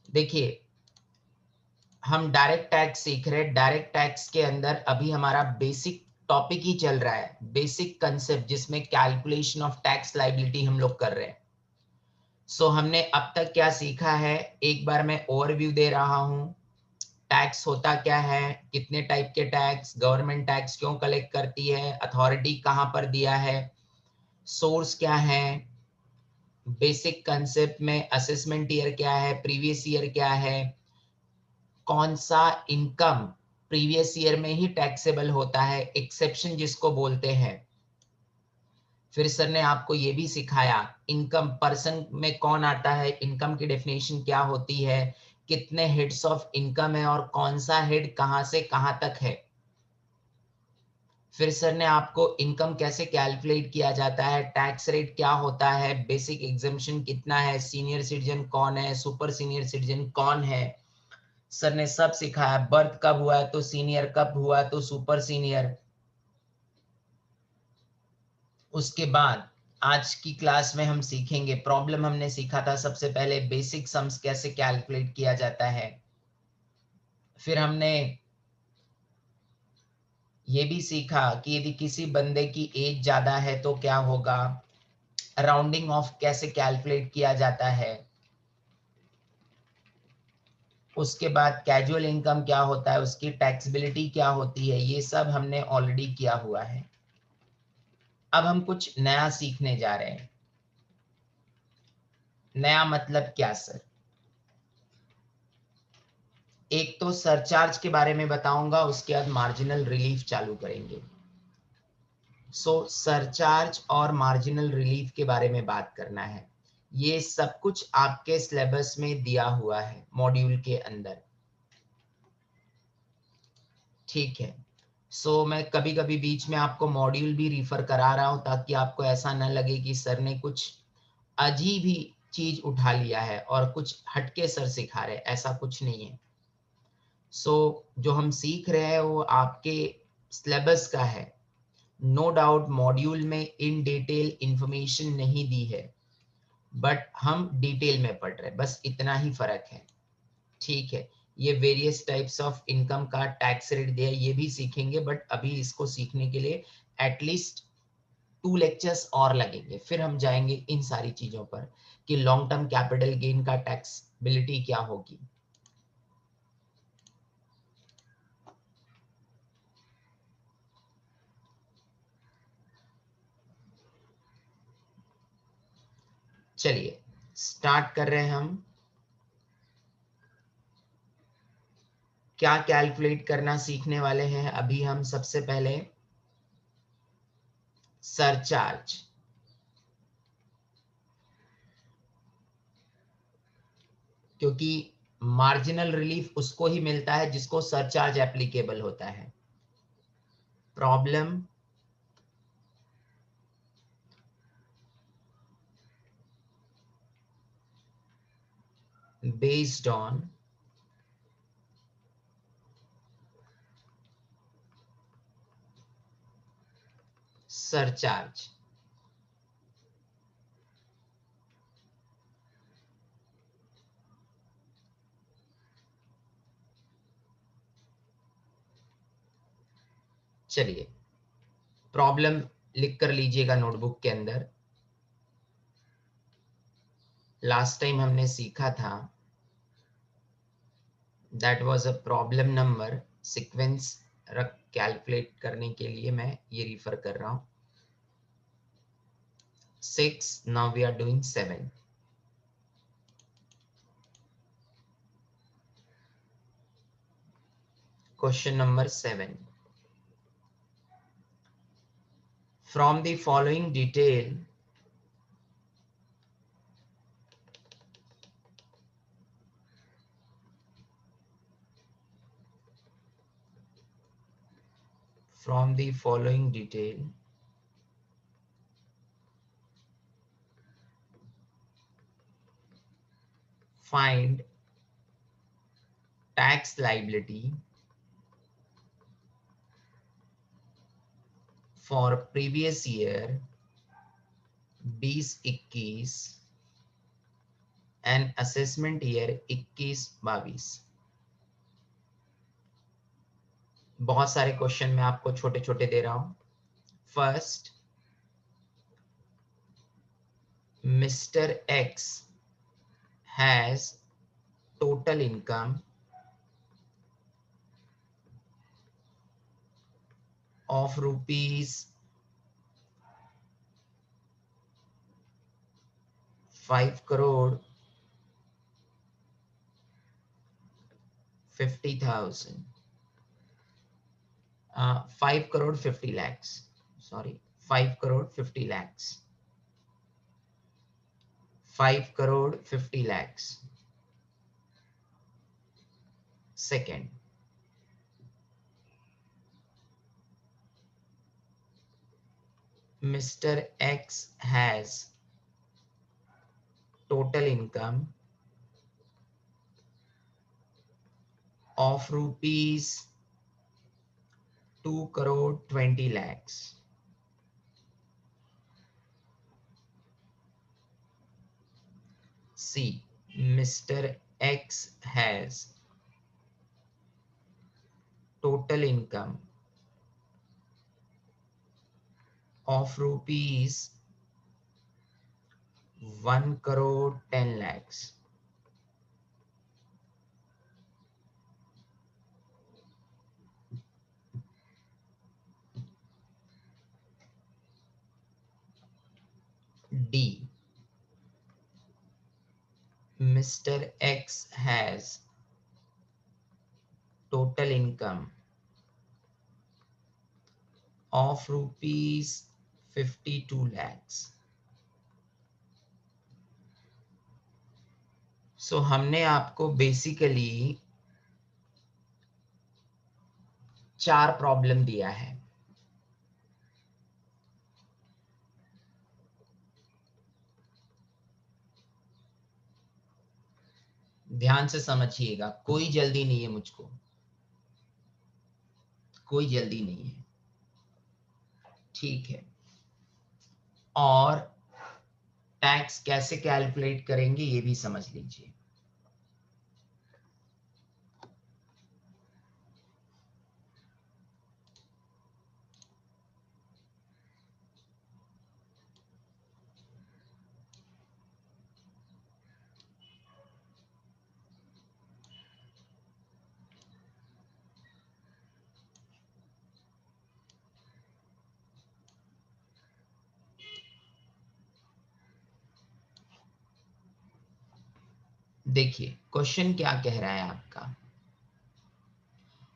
देखिए, हम direct tax सीख रहे हैं। डायरेक्ट टैक्स के अंदर अभी हमारा बेसिक टॉपिक ही चल रहा है, बेसिक कंसेप्ट, जिसमें कैलकुलेशन ऑफ टैक्स लायबिलिटी हम लोग कर रहे हैं। सो हमने अब तक क्या सीखा है, एक बार मैं ओवरव्यू दे रहा हूं। टैक्स होता क्या है, कितने टाइप के टैक्स, गवर्नमेंट टैक्स क्यों कलेक्ट करती है, अथॉरिटी कहां पर दिया है, सोर्स क्या है, बेसिक कंसेप्ट में असेसमेंट ईयर क्या है, प्रीवियस ईयर क्या है, कौन सा इनकम प्रीवियस ईयर में ही टैक्सेबल होता है, एक्सेप्शन जिसको बोलते हैं। फिर सर ने आपको ये भी सिखाया इनकम पर्सन में कौन आता है, इनकम की डेफिनेशन क्या होती है, कितने हेड्स ऑफ इनकम है और कौन सा हेड कहां से कहां तक है। फिर सर ने आपको इनकम कैसे कैलकुलेट किया जाता है, टैक्स रेट क्या होता है, बेसिक एग्जम्पशन कितना है, सीनियर सिटीजन कौन है, सुपर सीनियर सिटीजन कौन है। सर ने सब सिखाया, बर्थ कब हुआ है तो सीनियर, कब हुआ तो सुपर सीनियर। उसके बाद आज की क्लास में हम सीखेंगे, प्रॉब्लम हमने सीखा था सबसे पहले, बेसिक सम्स कैसे कैलकुलेट किया जाता है। फिर हमने ये भी सीखा कि यदि किसी बंदे की एज ज्यादा है तो क्या होगा, राउंडिंग ऑफ कैसे कैलकुलेट किया जाता है। उसके बाद कैजुअल इनकम क्या होता है, उसकी टैक्सेबिलिटी क्या होती है, ये सब हमने ऑलरेडी किया हुआ है। अब हम कुछ नया सीखने जा रहे हैं। नया मतलब क्या सर? एक तो सरचार्ज के बारे में बताऊंगा, उसके बाद मार्जिनल रिलीफ चालू करेंगे। सो सरचार्ज और मार्जिनल रिलीफ के बारे में बात करना है। ये सब कुछ आपके सिलेबस में दिया हुआ है मॉड्यूल के अंदर, ठीक है। सो मैं कभी कभी बीच में आपको मॉड्यूल भी रिफर करा रहा हूं, ताकि आपको ऐसा न लगे कि सर ने कुछ अजीब ही चीज उठा लिया है और कुछ हटके सर सिखा रहे, ऐसा कुछ नहीं है। सो जो हम सीख रहे हैं वो आपके सिलेबस का है। नो डाउट मॉड्यूल में इन डिटेल इंफॉर्मेशन नहीं दी है, बट हम डिटेल में पढ़ रहे हैं, बस इतना ही फर्क है, ठीक है। ये वेरियस टाइप्स ऑफ इनकम का टैक्स रेट दिया है, ये भी सीखेंगे, बट अभी इसको सीखने के लिए एटलीस्ट 2 लेक्चर्स और लगेंगे। फिर हम जाएंगे इन सारी चीजों पर कि लॉन्ग टर्म कैपिटल गेन का टैक्सबिलिटी क्या होगी। चलिए स्टार्ट कर रहे हैं हम। क्या कैलकुलेट करना सीखने वाले हैं अभी हम? सबसे पहले सरचार्ज। क्योंकि मार्जिनल रिलीफ उसको ही मिलता है जिसको सरचार्ज एप्लीकेबल होता है। Problem based on surcharge. चलिए प्रॉब्लम लिख कर लीजिएगा नोटबुक के अंदर। लास्ट टाइम हमने सीखा था, that was a problem number, sequence रख कैलकुलेट करने के लिए मैं ये रिफर कर रहा हूं। 6, now we are doing 7। Question number 7, from the following detail from the following detail find tax liability for previous year 2021 and assessment year 21-22। बहुत सारे क्वेश्चन मैं आपको छोटे छोटे दे रहा हूं। First, mister x has total income of rupees 5 crore 50,000, 5 crore 50 lakhs, sorry, 5 crore 50 lakhs, 5 crore 50 lakhs. Second, Mr. X has total income of rupees 2 crore 20 lakhs. C, Mr. X has total income of rupees 1 crore 10 lakhs. D, Mr. X has total income of rupees 52 lakhs. So हमने आपको basically 4 problem दिया है। ध्यान से समझिएगा, कोई जल्दी नहीं है मुझको, कोई जल्दी नहीं है, ठीक है। और टैक्स कैसे कैलकुलेट करेंगे ये भी समझ लीजिए। देखिए क्वेश्चन क्या कह रहा है आपका,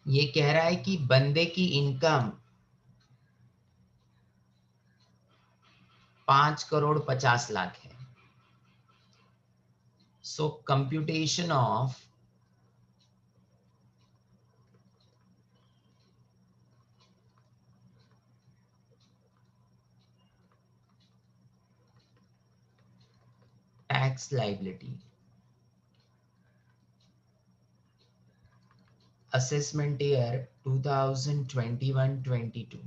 ये कह रहा है कि बंदे की इनकम 5 करोड़ 50 लाख है। So computation of tax liability, assessment year 2021-22,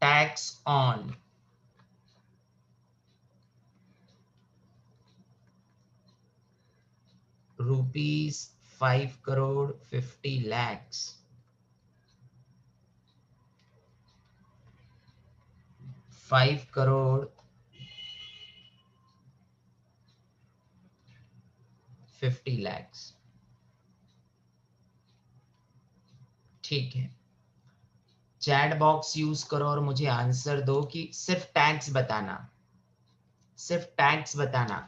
tax on rupees 5 crore 50 lakhs, 5 crore 50 lakhs, ठीक है। चैट बॉक्स यूज करो और मुझे आंसर दो कि सिर्फ टैक्स बताना, सिर्फ टैक्स बताना।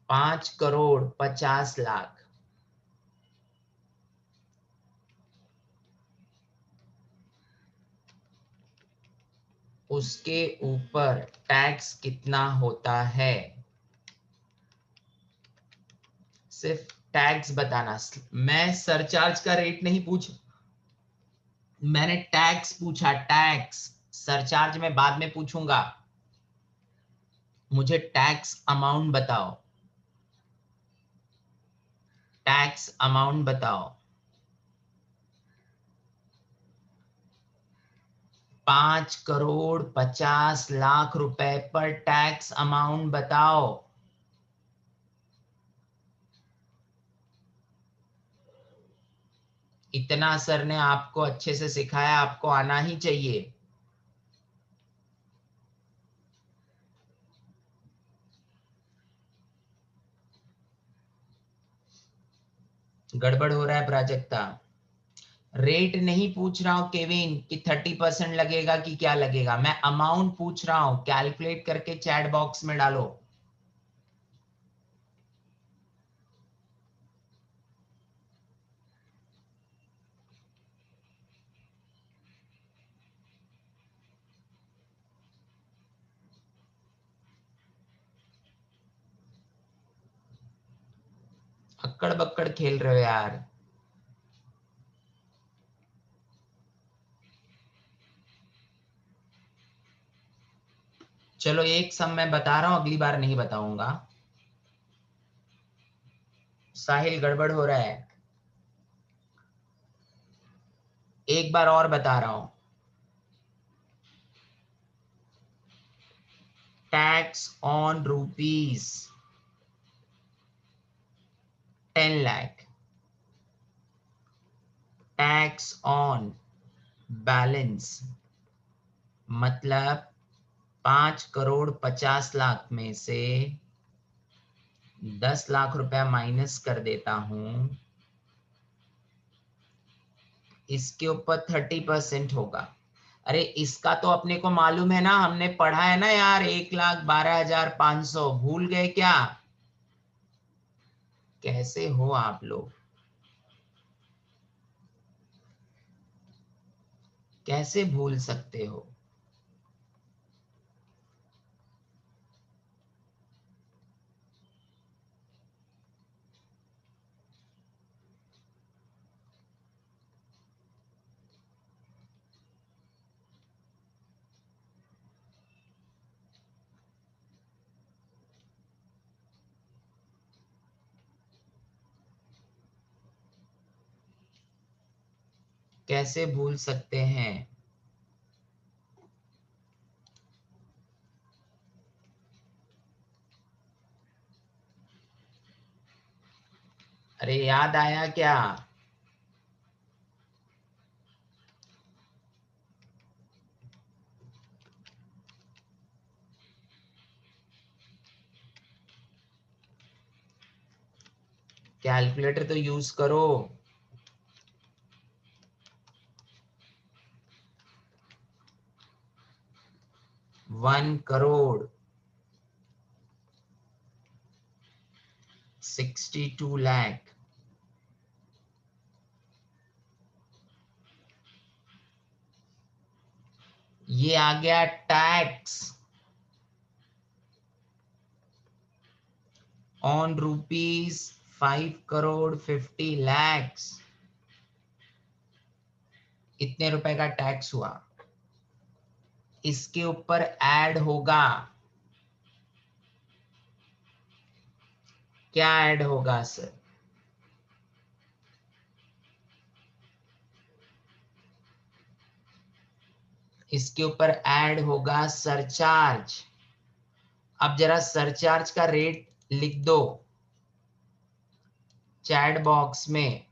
5 करोड़ 50 लाख, उसके ऊपर टैक्स कितना होता है, सिर्फ टैक्स बताना। मैं सरचार्ज का रेट नहीं पूछ, मैंने टैक्स पूछा, टैक्स। सरचार्ज मैं बाद में पूछूंगा, मुझे टैक्स अमाउंट बताओ, टैक्स अमाउंट बताओ। 5 करोड़ 50 लाख रुपए पर टैक्स अमाउंट बताओ। इतना सर ने आपको अच्छे से सिखाया, आपको आना ही चाहिए। गड़बड़ हो रहा है प्राजक्ता। रेट नहीं पूछ रहा हूं केविन कि 30% लगेगा कि क्या लगेगा, मैं अमाउंट पूछ रहा हूं। कैलकुलेट करके चैट बॉक्स में डालो। अक्कड़ बक्कड़ खेल रहे हो यार। चलो एक सम मैं बता रहा हूं, अगली बार नहीं बताऊंगा। साहिल गड़बड़ हो रहा है। एक बार और बता रहा हूं। Tax on rupees 10 lakh, tax on balance मतलब 5,50,00,000 में से 10 लाख रुपया माइनस कर देता हूं, इसके ऊपर 30% होगा। अरे इसका तो अपने को मालूम है ना, हमने पढ़ा है ना यार, 1,12,500। भूल गए क्या? कैसे हो आप लोग, कैसे भूल सकते हो? कैसे भूल सकते हैं? अरे याद आया क्या? कैलकुलेटर तो यूज करो। 1,62,00,000 62 लाख। ये आ गया टैक्स ऑन रुपीज 5,50,00,000। इतने रुपए का टैक्स हुआ। इसके ऊपर ऐड होगा, क्या ऐड होगा सर? इसके ऊपर ऐड होगा सरचार्ज। अब जरा सरचार्ज का रेट लिख दो चैट बॉक्स में।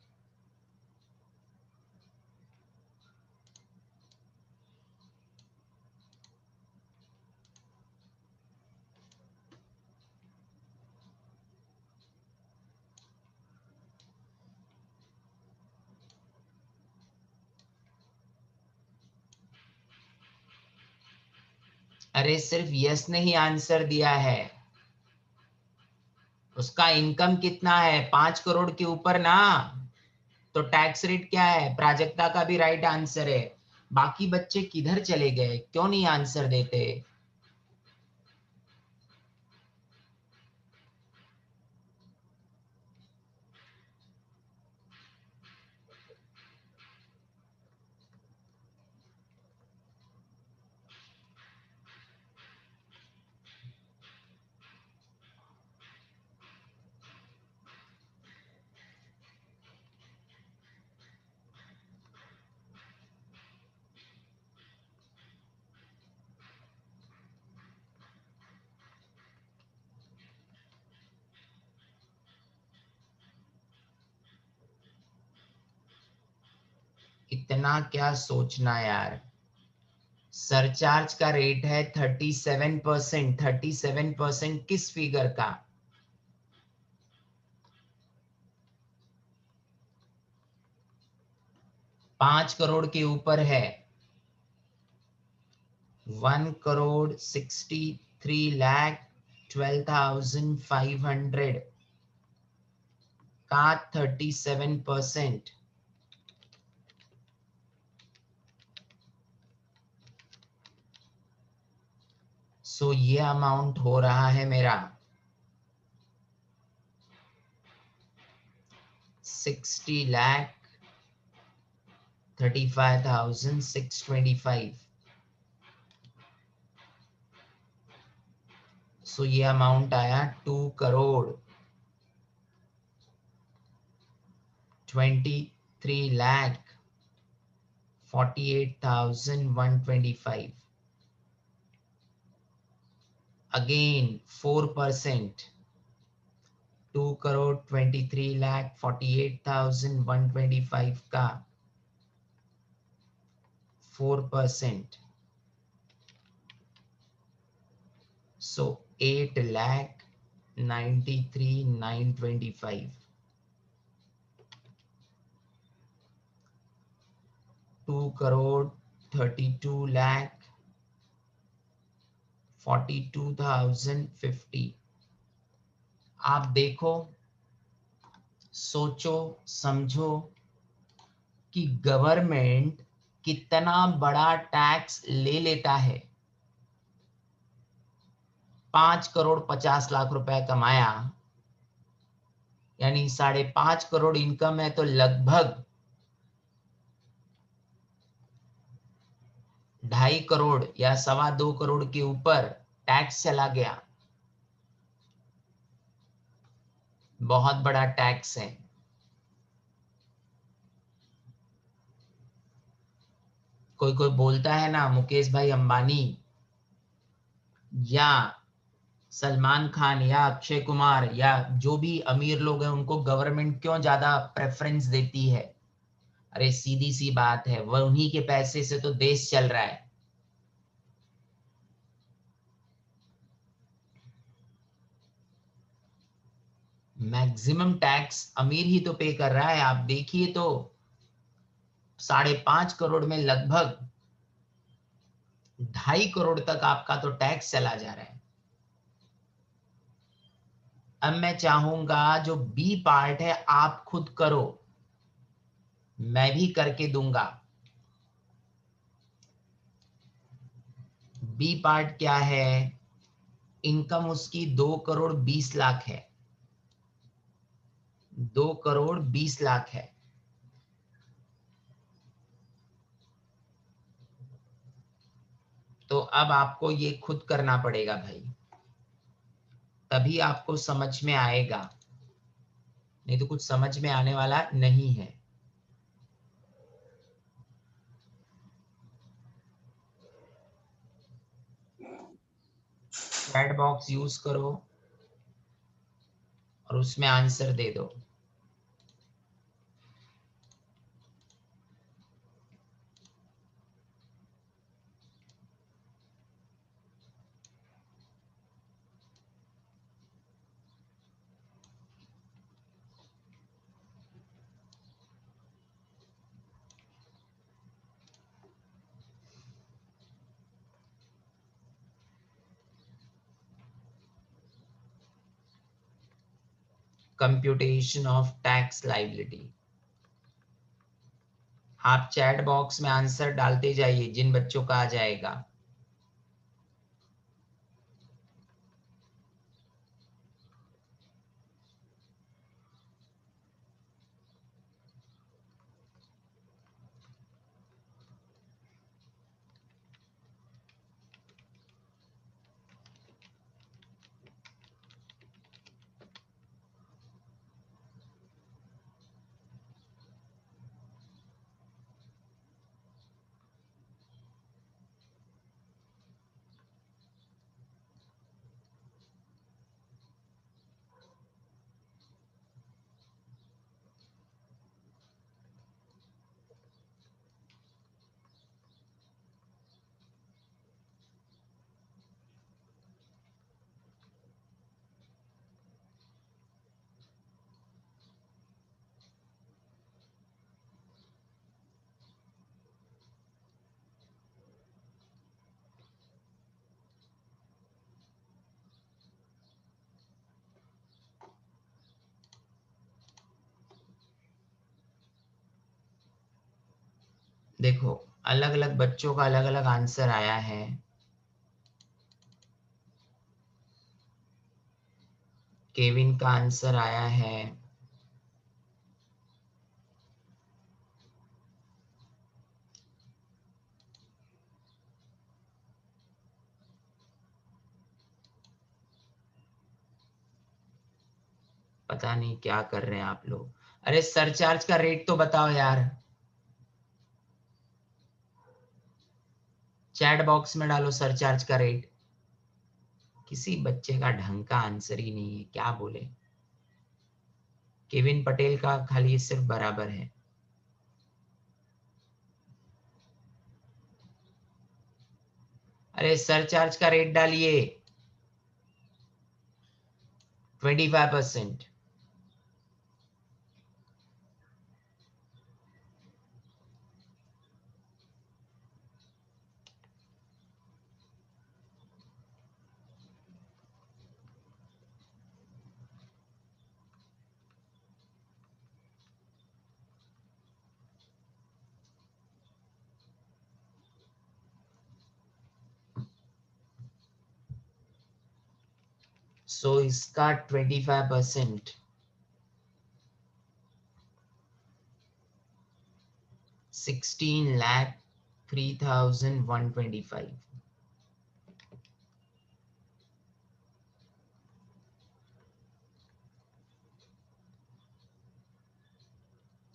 अरे सिर्फ यस ने ही आंसर दिया है। उसका इनकम कितना है? 5 करोड़ के ऊपर ना। तो टैक्स रेट क्या है? प्राजक्ता का भी राइट आंसर है। बाकी बच्चे किधर चले गए, क्यों नहीं आंसर देते? इतना क्या सोचना यार। सरचार्ज का रेट है 37%। 37% किस फिगर का? 5 करोड़ के ऊपर है। 1,63,12,500 का 37%। सो ये अमाउंट हो रहा है मेरा 60,35,625। सो ये अमाउंट आया 2,23,48,125। अगेन 4%। 2,23,48,125 का 4%। So 8,93,925। 2,32,42,050। आप देखो, सोचो, समझो कि गवर्नमेंट कितना बड़ा टैक्स ले लेता है। 5,50,00,000 रुपए कमाया, यानी 5.5 करोड़ इनकम है, तो लगभग 2.5 करोड़ या 2.25 करोड़ के ऊपर टैक्स चला गया। बहुत बड़ा टैक्स है। कोई कोई बोलता है ना, मुकेश भाई अंबानी या सलमान खान या अक्षय कुमार या जो भी अमीर लोग हैं, उनको गवर्नमेंट क्यों ज्यादा प्रेफरेंस देती है? अरे सीधी सी बात है, वह उन्हीं के पैसे से तो देश चल रहा है। मैक्सिमम टैक्स अमीर ही तो पे कर रहा है। आप देखिए तो 5.5 करोड़ में लगभग 2.5 करोड़ तक आपका तो टैक्स चला जा रहा है। अब मैं चाहूंगा जो बी पार्ट है आप खुद करो, मैं भी करके दूंगा। बी पार्ट क्या है? इनकम उसकी 2,20,00,000 है। 2,20,00,000 है। तो अब आपको ये खुद करना पड़ेगा भाई, तभी आपको समझ में आएगा, नहीं तो कुछ समझ में आने वाला नहीं है। चैट बॉक्स यूज करो और उसमें आंसर दे दो। Computation of tax liability. आप चैट बॉक्स में आंसर डालते जाइए जिन बच्चों का आ जाएगा। देखो अलग अलग बच्चों का अलग अलग आंसर आया है। केविन का आंसर आया है पता नहीं क्या कर रहे हैं आप लोग। अरे सरचार्ज का रेट तो बताओ यार, चैट बॉक्स में डालो सरचार्ज का रेट। किसी बच्चे का ढंग का आंसर ही नहीं है, क्या बोले। केविन पटेल का खाली सिर्फ बराबर है। अरे सरचार्ज का रेट डालिए 25%। सो इसका 25%, 16,03,125।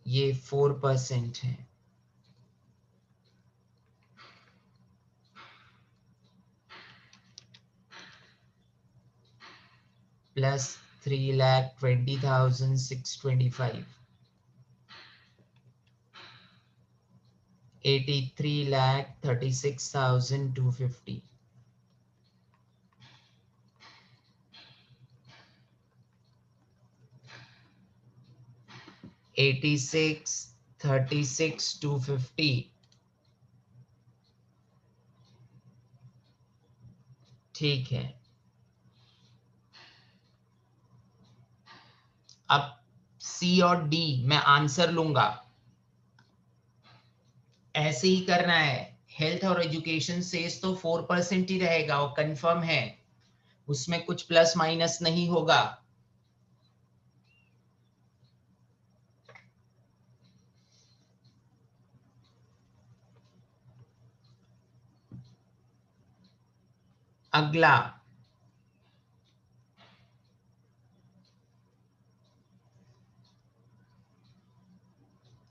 ये 4% है। प्लस 3,20,625, 83,36,250, 86,36,250। ठीक है, अब सी और डी मैं आंसर लूंगा, ऐसे ही करना है। हेल्थ और एजुकेशन सेस तो 4% ही रहेगा, वो कंफर्म है, उसमें कुछ प्लस माइनस नहीं होगा। अगला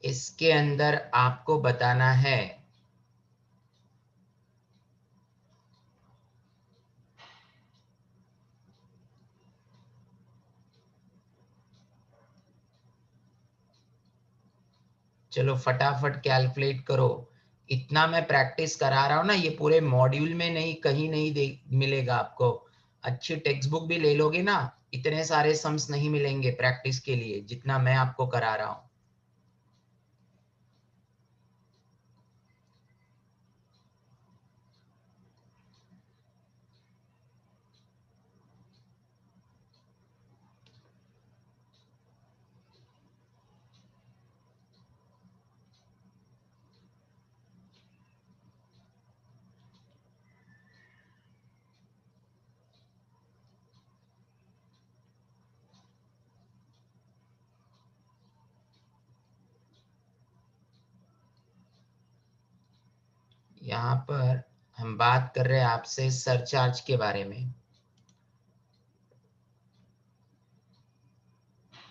इसके अंदर आपको बताना है चलो फटाफट कैलकुलेट करो। इतना मैं प्रैक्टिस करा रहा हूं ना, ये पूरे मॉड्यूल में नहीं, कहीं नहीं दे मिलेगा आपको। अच्छी टेक्स्ट बुक भी ले लोगे ना, इतने सारे सम्स नहीं मिलेंगे प्रैक्टिस के लिए जितना मैं आपको करा रहा हूं। यहाँ पर हम बात कर रहे हैं आपसे सरचार्ज के बारे में।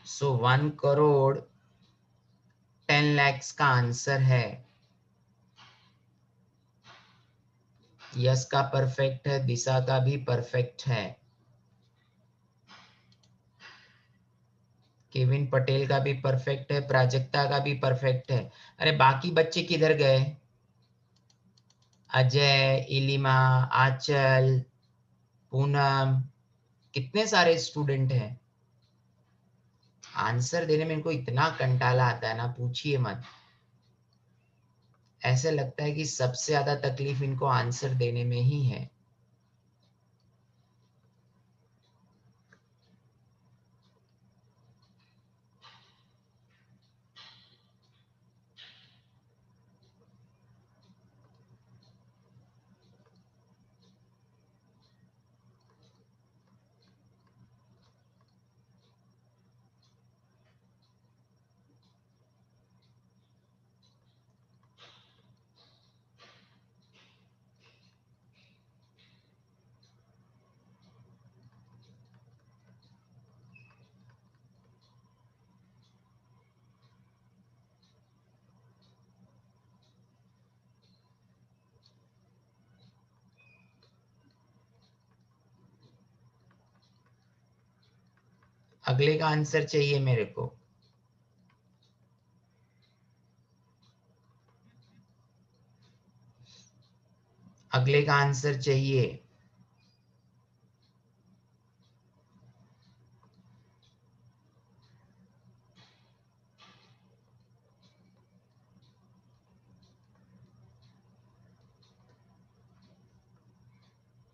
सो 1,10,00,000 का आंसर है। यस का परफेक्ट है, दिशा का भी परफेक्ट है, केविन पटेल का भी परफेक्ट है, प्राजक्ता का भी परफेक्ट है। अरे बाकी बच्चे किधर गए? अजय, इलिमा, आंचल, पूनम, कितने सारे स्टूडेंट हैं। आंसर देने में इनको इतना कंटाला आता है ना, पूछिए मत। ऐसे लगता है कि सबसे ज्यादा तकलीफ इनको आंसर देने में ही है। अगले का आंसर चाहिए मेरे को। अगले का आंसर चाहिए।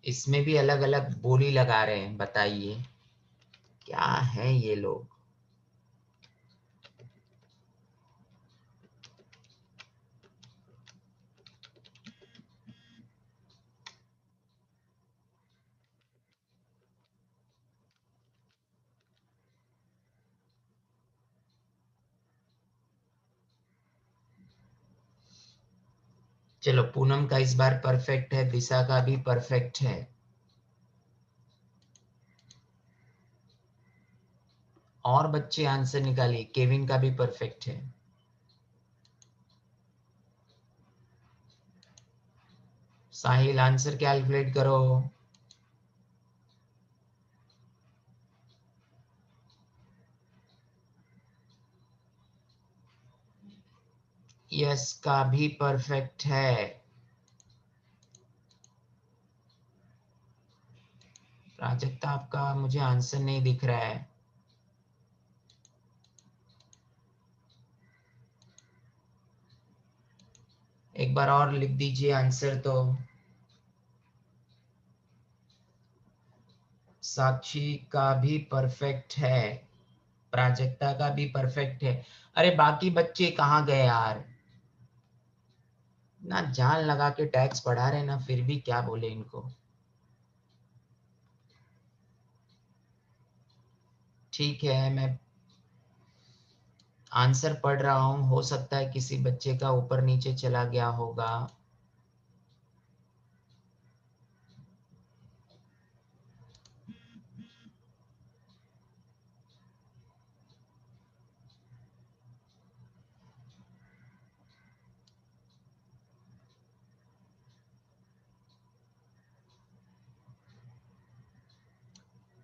इसमें भी अलग अलग बोली लगा रहे हैं, बताइए क्या है ये लोग। चलो, पूनम का इस बार परफेक्ट है, दिशा का भी परफेक्ट है। और बच्चे आंसर निकालिए, केविन का भी परफेक्ट है। साहिल आंसर कैलकुलेट करो। यस का भी परफेक्ट है। प्राजक्ता आपका मुझे आंसर नहीं दिख रहा है। एक बार और लिख दीजिए आंसर तो। साक्षी का भी परफेक्ट है, प्राजक्ता का भी परफेक्ट है। अरे बाकी बच्चे कहाँ गए यार, ना जान लगा के टैक्स पढ़ा रहे ना, फिर भी क्या बोले इनको। ठीक है, मैं आंसर पढ़ रहा हूँ, हो सकता है किसी बच्चे का ऊपर नीचे चला गया होगा।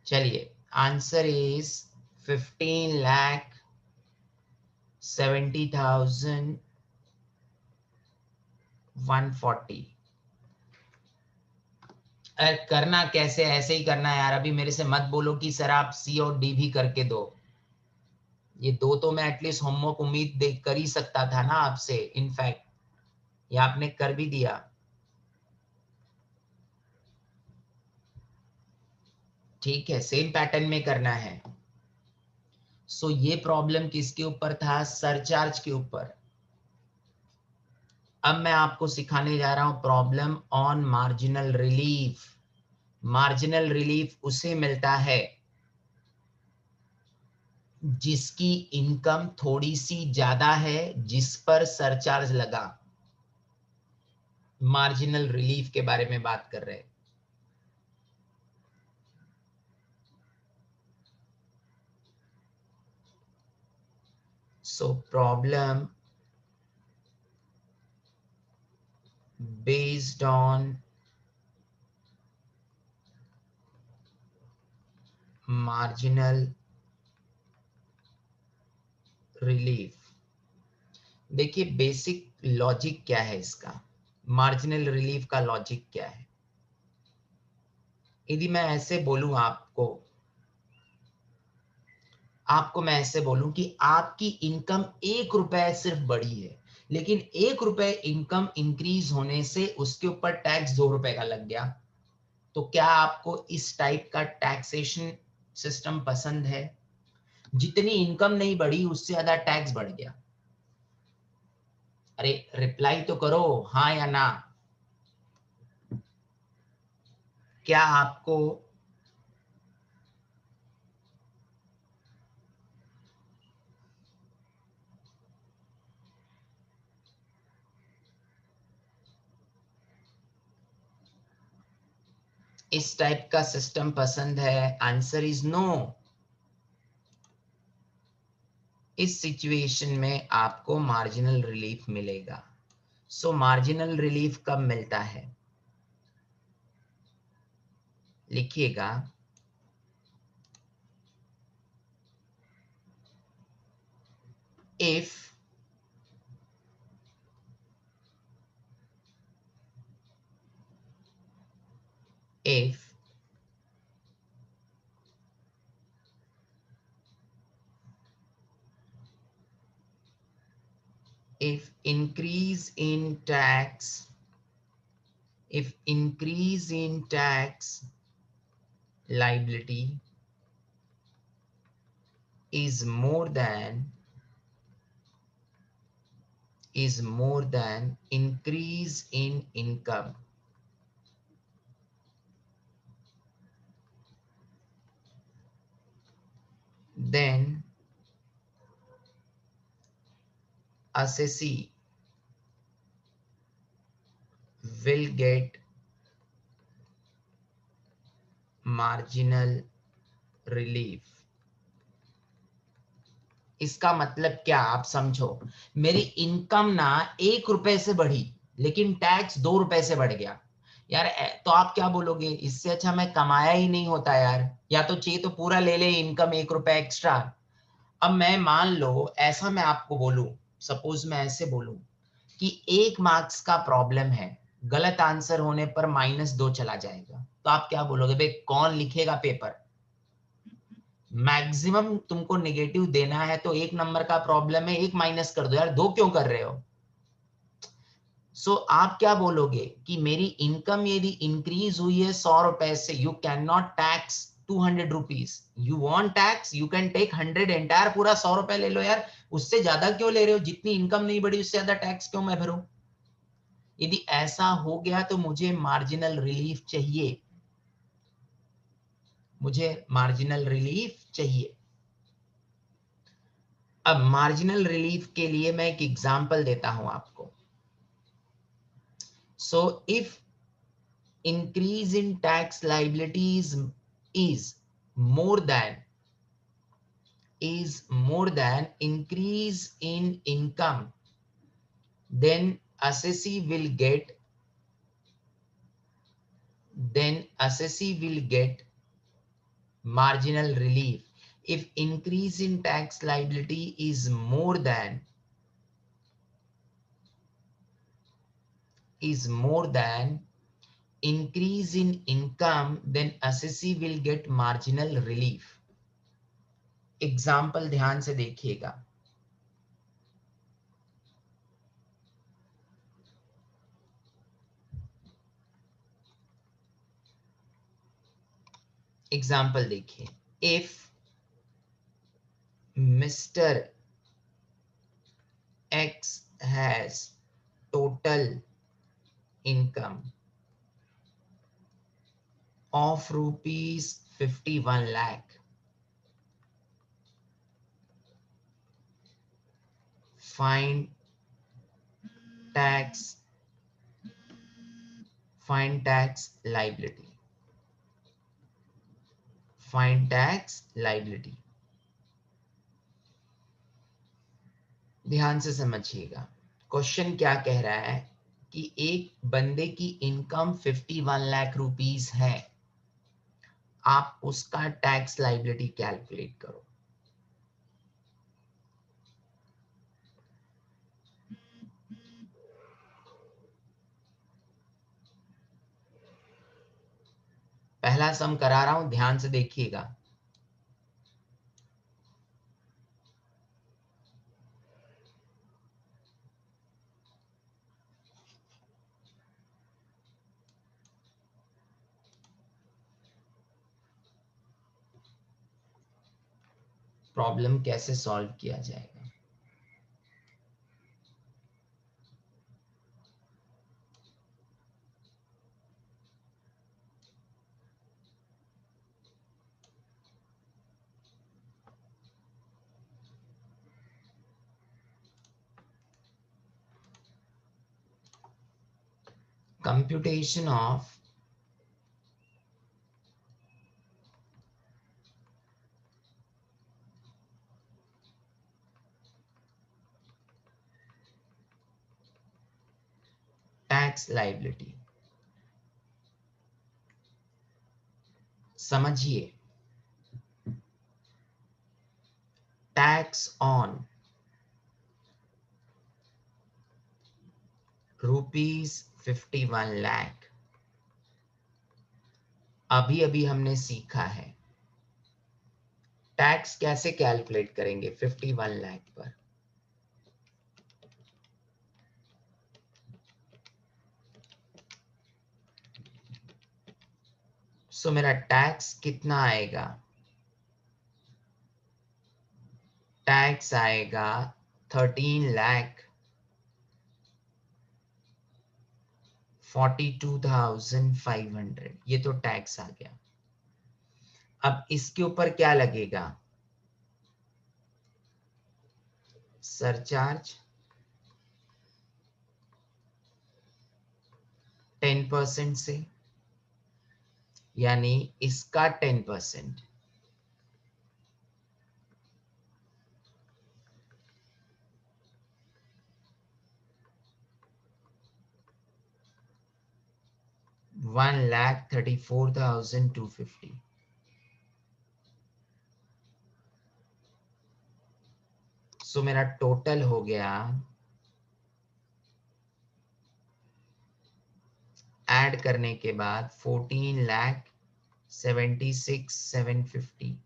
चलिए, आंसर इज 15,70,140। करना कैसे, ऐसे ही करना है यार। अभी मेरे से मत बोलो कि सर आप सी और डी भी करके दो। ये दो तो मैं एटलीस्ट होमवर्क उम्मीद देख कर ही सकता था ना आपसे, इनफैक्ट ये आपने कर भी दिया। ठीक है, सेम पैटर्न में करना है। सो ये प्रॉब्लम किसके ऊपर था, सरचार्ज के ऊपर। अब मैं आपको सिखाने जा रहा हूं problem on marginal relief. Marginal relief उसे मिलता है जिसकी इनकम थोड़ी सी ज्यादा है, जिस पर सरचार्ज लगा। मार्जिनल रिलीफ के बारे में बात कर रहे हैं। So problem based on marginal relief. देखिए बेसिक लॉजिक क्या है इसका, मार्जिनल रिलीफ का लॉजिक क्या है। यदि मैं ऐसे बोलूं आपको, मैं ऐसे बोलूं कि आपकी इनकम 1 रुपए सिर्फ बढ़ी है, लेकिन 1 रुपए इनकम इंक्रीज होने से उसके ऊपर टैक्स 2 रुपए का लग गया, तो क्या आपको इस टाइप का टैक्सेशन सिस्टम पसंद है? जितनी इनकम नहीं बढ़ी उससे ज्यादा टैक्स बढ़ गया। अरे रिप्लाई तो करो, हाँ या ना। क्या आपको इस टाइप का सिस्टम पसंद है? Answer is no. इस सिचुएशन में आपको मार्जिनल रिलीफ मिलेगा। सो मार्जिनल रिलीफ कब मिलता है, लिखिएगा। if if if increase in tax if increase in tax liability is more than increase in income, then assessee will get marginal relief. इसका मतलब क्या, आप समझो, मेरी इनकम ना 1 रुपए से बढ़ी लेकिन टैक्स 2 रुपए से बढ़ गया यार, तो आप क्या बोलोगे, इससे अच्छा मैं कमाया ही नहीं होता यार, या तो चाहिए तो पूरा ले ले इनकम 1 रुपए एक्स्ट्रा। अब मैं मान लो ऐसा मैं आपको बोलूं, सपोज मैं ऐसे बोलूं कि 1 मार्क्स का प्रॉब्लम है, गलत आंसर होने पर -2 चला जाएगा, तो आप क्या बोलोगे, भाई कौन लिखेगा पेपर, मैक्सिमम तुमको नेगेटिव देना है तो 1 नंबर का प्रॉब्लम है, 1 माइनस कर दो यार, 2 क्यों कर रहे हो। सो आप क्या बोलोगे कि मेरी इनकम यदि इंक्रीज हुई है 100 रुपए से, you can not tax 200 rupees, you want tax, you can take 100, entire पूरा 100 रुपए ले लो यार, उससे ज्यादा क्यों ले रहे हो, जितनी इनकम नहीं बढ़ी उससे ज्यादा टैक्स क्यों मैं भरूं। यदि ऐसा हो गया तो मुझे मार्जिनल रिलीफ चाहिए, मुझे मार्जिनल रिलीफ चाहिए। अब मार्जिनल रिलीफ के लिए मैं एक एग्जांपल देता हूं आपको। So if increase in tax liabilities is more than increase in income, then assessee will get marginal relief. If increase in tax liability is more than increase in income, then assessee will get marginal relief. Example ध्यान से देखिएगा। Example देखिए, if Mr. X has total income of rupees 51 lakh. Find tax liability. Find tax liability. ध्यान से समझिएगा, question क्या कह रहा है कि एक बंदे की इनकम 51 लाख रुपीस है, आप उसका टैक्स लाइबिलिटी कैलकुलेट करो। पहला सम करा रहा हूं, ध्यान से देखिएगा। प्रॉब्लम कैसे सॉल्व किया जाएगा। Computation of tax liability. समझिए, टैक्स ऑन ₹51 लाख। अभी अभी हमने सीखा है टैक्स कैसे कैलकुलेट करेंगे 51 लाख पर। सो मेरा टैक्स कितना आएगा? टैक्स आएगा 13,42,500। ये तो टैक्स आ गया। अब इसके ऊपर क्या लगेगा? सरचार्ज 10% से, यानी इसका 10%। $1,34,250। सो मेरा टोटल हो गया, ऐड करने के बाद 14,76,750।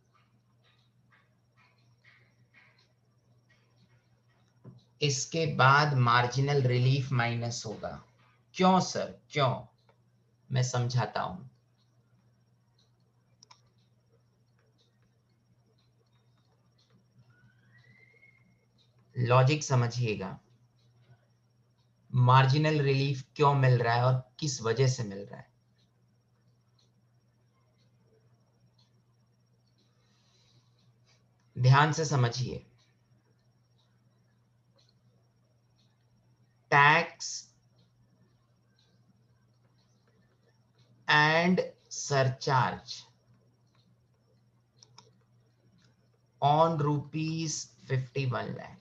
इसके बाद मार्जिनल रिलीफ माइनस होगा। क्यों सर, क्यों? मैं समझाता हूं। लॉजिक समझिएगा। मार्जिनल रिलीफ क्यों मिल रहा है और किस वजह से मिल रहा है? ध्यान से समझिए। Tax and surcharge on ₹51 lakh,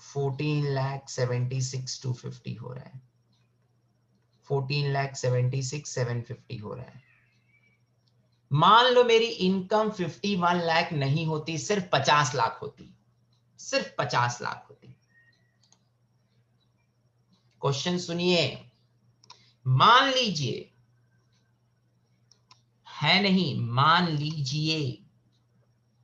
14,76,250 हो रहा है। 14,76,750 हो रहा है। मान लो मेरी इनकम 51 लाख नहीं होती, सिर्फ 50 लाख होती, सिर्फ 50 लाख होती। क्वेश्चन सुनिए। मान लीजिए, है नहीं, मान लीजिए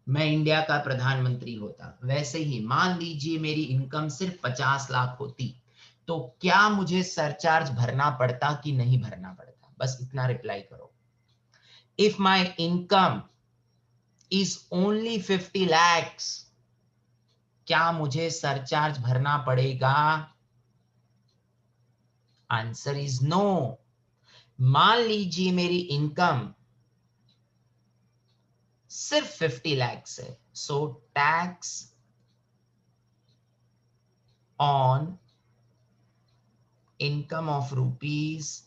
मैं इंडिया का प्रधानमंत्री होता, वैसे ही मान लीजिए मेरी इनकम सिर्फ 50 लाख होती, तो क्या मुझे सरचार्ज भरना पड़ता कि नहीं भरना पड़ता? बस इतना रिप्लाई करो। If my income is only 50 lakhs, क्या मुझे सरचार्ज भरना पड़ेगा? Answer is no. मान लीजिए मेरी इनकम सिर्फ 50 lakhs है, so tax on income of rupees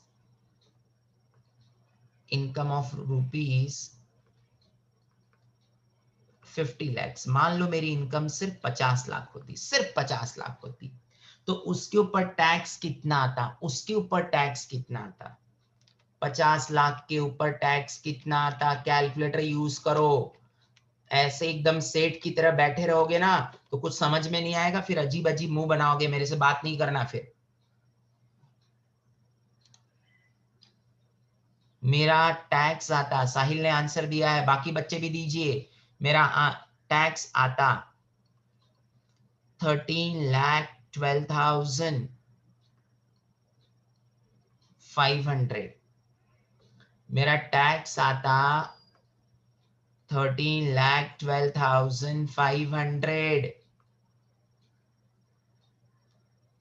50 lakhs। मान लो मेरी इनकम सिर्फ 50 लाख होती, सिर्फ 50 लाख होती, तो उसके ऊपर टैक्स कितना आता? उसके ऊपर टैक्स कितना आता? 50 लाख के ऊपर टैक्स कितना आता? कैलकुलेटर यूज करो। ऐसे एकदम सेठ की तरह बैठे रहोगे ना तो कुछ समझ में नहीं आएगा, फिर अजीब अजीब मुंह बनाओगे, मेरे से बात नहीं करना। फिर मेरा टैक्स आता, साहिल ने आंसर दिया है, बाकी बच्चे भी दीजिए। मेरा टैक्स आता 13,12,500। मेरा टैक्स आता 13,12,500।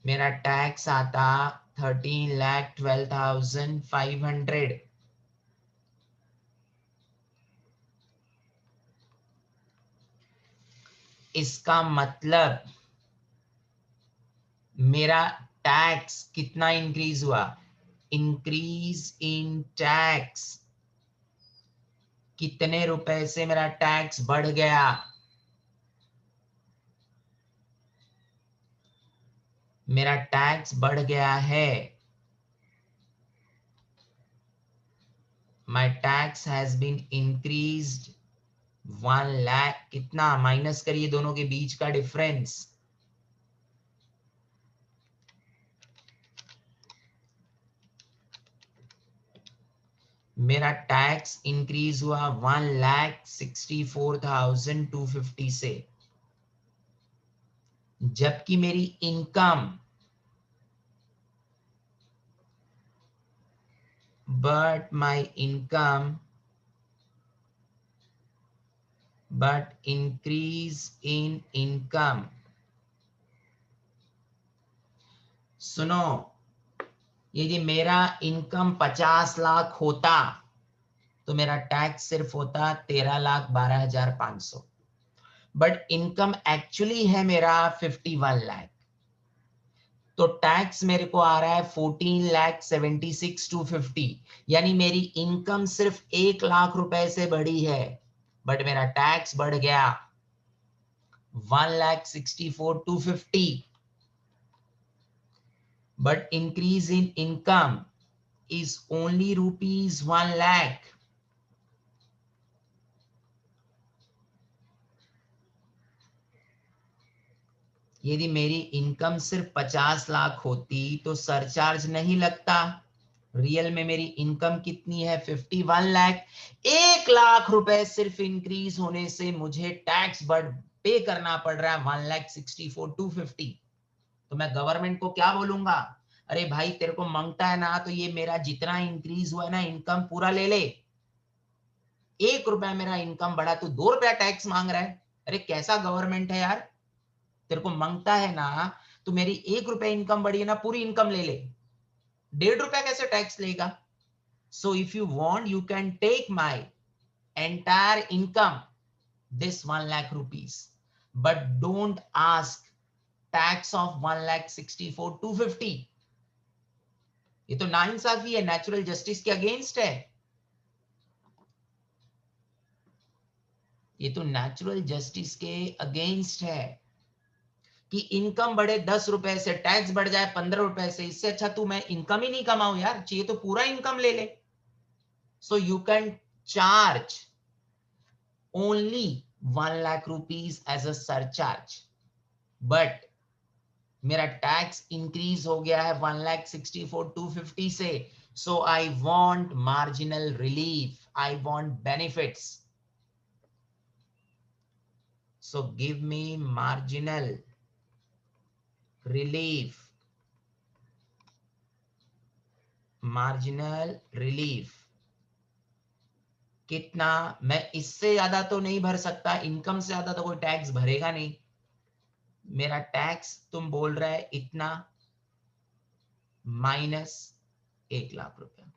मेरा टैक्स आता 13,12,500। इसका मतलब मेरा टैक्स कितना इंक्रीज हुआ? Increase in tax. कितने रुपए से मेरा टैक्स बढ़ गया? मेरा टैक्स बढ़ गया है, my tax has been increased 1 lakh. कितना? माइनस करिए दोनों के बीच का डिफरेंस, मेरा टैक्स इंक्रीज हुआ 1,64,250 से, जबकि मेरी income but increase in income. सुनो, यदि मेरा इनकम 50 लाख होता तो मेरा टैक्स सिर्फ होता 13,12,500, बट इनकम एक्चुअली है मेरा 51 लाख, तो टैक्स मेरे को आ रहा है 14,76,250, यानी मेरी इनकम सिर्फ 1 लाख रुपए से बढ़ी है, बट मेरा टैक्स बढ़ गया 1,64,250. But increase in income is only rupees 1 lakh. यदि मेरी इनकम सिर्फ 50 लाख होती तो सरचार्ज नहीं लगता। रियल में मेरी इनकम कितनी है? 51 लाख। 1 लाख रुपए सिर्फ इंक्रीज होने से मुझे टैक्स बढ़ पे करना पड़ रहा है 1,64,250। तो मैं गवर्नमेंट को क्या बोलूंगा? अरे भाई तेरे को मांगता है ना, तो ये मेरा जितना इंक्रीज हुआ है ना इनकम पूरा ले ले। 1 रुपया मेरा इनकम बढ़ा, तू 2 रुपया टैक्स मांग रहा है। अरे कैसा गवर्नमेंट है यार? तेरे को मांगता है ना, तो मेरी 1 रुपया इनकम बढ़ी है ना, पूरी इनकम ले ले, 1.5 रुपया कैसे टैक्स लेगा? So if you want you can take my entire income, this 1 lakh rupees, but don't ask tax of 1,64,250. ये तो नाइंसाफी है, नेचुरल जस्टिस के अगेंस्ट है। ये तो नेचुरल जस्टिस के अगेंस्ट है कि इनकम बढ़े 10 रुपए से, टैक्स बढ़ जाए 15 रुपए से। इससे अच्छा तू मैं इनकम ही नहीं कमाऊं यार, चाहिए तो पूरा इनकम ले ले। So you can charge only 1 lakh rupees as a surcharge, but मेरा टैक्स इंक्रीज हो गया है 1,64,250 से। So I want marginal relief, I want benefits. So give me marginal relief, marginal relief. कितना? मैं इससे ज्यादा तो नहीं भर सकता, इनकम से ज्यादा तो कोई टैक्स भरेगा नहीं। मेरा टैक्स तुम बोल रहे है इतना, माइनस 1 लाख रुपया।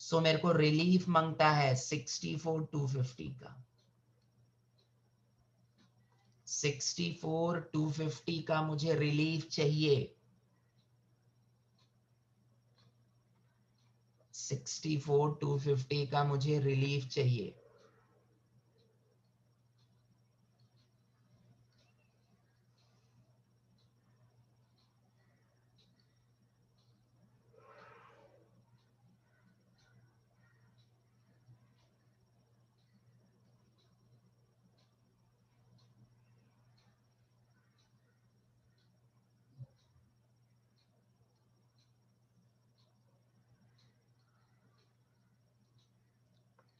सो मेरे को रिलीफ मांगता है 64,250 का। 64,250 का मुझे रिलीफ चाहिए। 64,250 का मुझे रिलीफ चाहिए।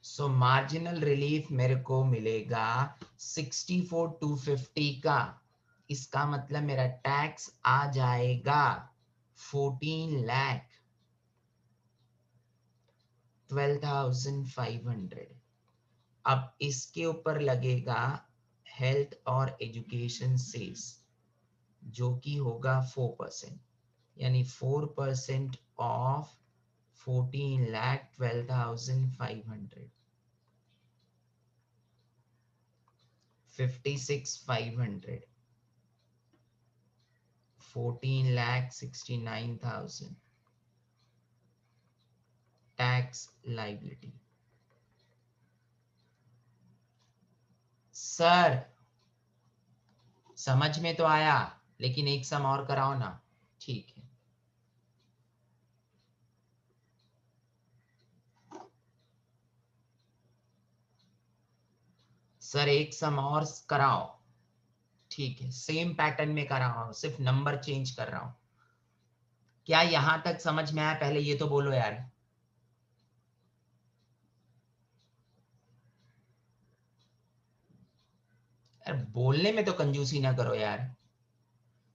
सो मार्जिनल रिलीफ मेरे को मिलेगा 64,250 का। इसका मतलब मेरा टैक्स आ जाएगा 14,12,500। अब इसके ऊपर लगेगा हेल्थ और एजुकेशन सेस, जो कि होगा 4%, यानी 4% ऑफ 14,12,500, 56,500, 14,69,000 टैक्स लाइबिलिटी। सर समझ में तो आया, लेकिन एक सम और कराओ ना। ठीक है सर, एक सम और कराओ। ठीक है, सेम पैटर्न में कर रहा हूं, सिर्फ नंबर चेंज कर रहा हूं। क्या यहां तक समझ में आया? पहले ये तो बोलो यार। यार बोलने में तो कंजूसी ना करो यार,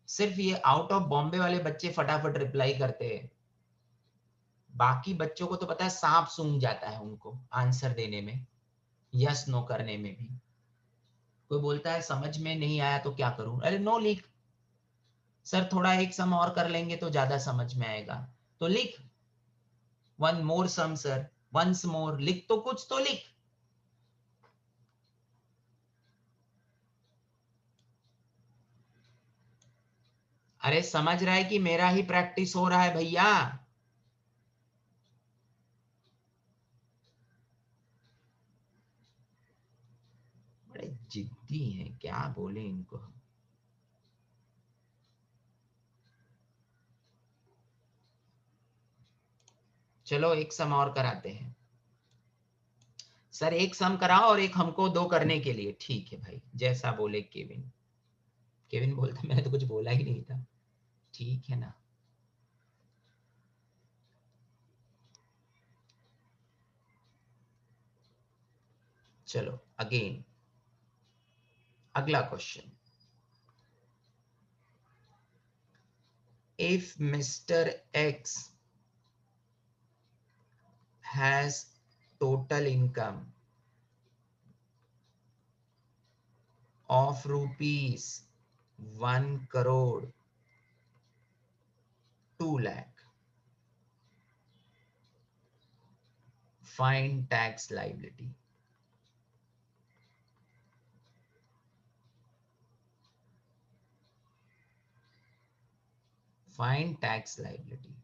सिर्फ ये आउट ऑफ बॉम्बे वाले बच्चे फटाफट रिप्लाई करते हैं, बाकी बच्चों को तो पता है सांप सूंघ जाता है उनको आंसर देने में, यस नो करने में भी। कोई बोलता है समझ में नहीं आया तो क्या करूं, अरे नो लिख, सर थोड़ा एक सम और कर लेंगे तो ज्यादा समझ में आएगा, तो लिख वन मोर सम सर, वंस मोर, लिख तो कुछ तो लिख। अरे समझ रहा है कि मेरा ही प्रैक्टिस हो रहा है भैया। बड़े जिद्दी हैं, क्या बोले इनको। चलो एक सम और कराते हैं, सर एक सम कराओ और एक हमको दो करने के लिए, ठीक है भाई जैसा बोले केविन। केविन बोलता मैंने तो कुछ बोला ही नहीं था, ठीक है ना। चलो अगेन अगला question, if mister x has total income of rupees 1 crore 2 lakh, find tax liability. Find tax liability.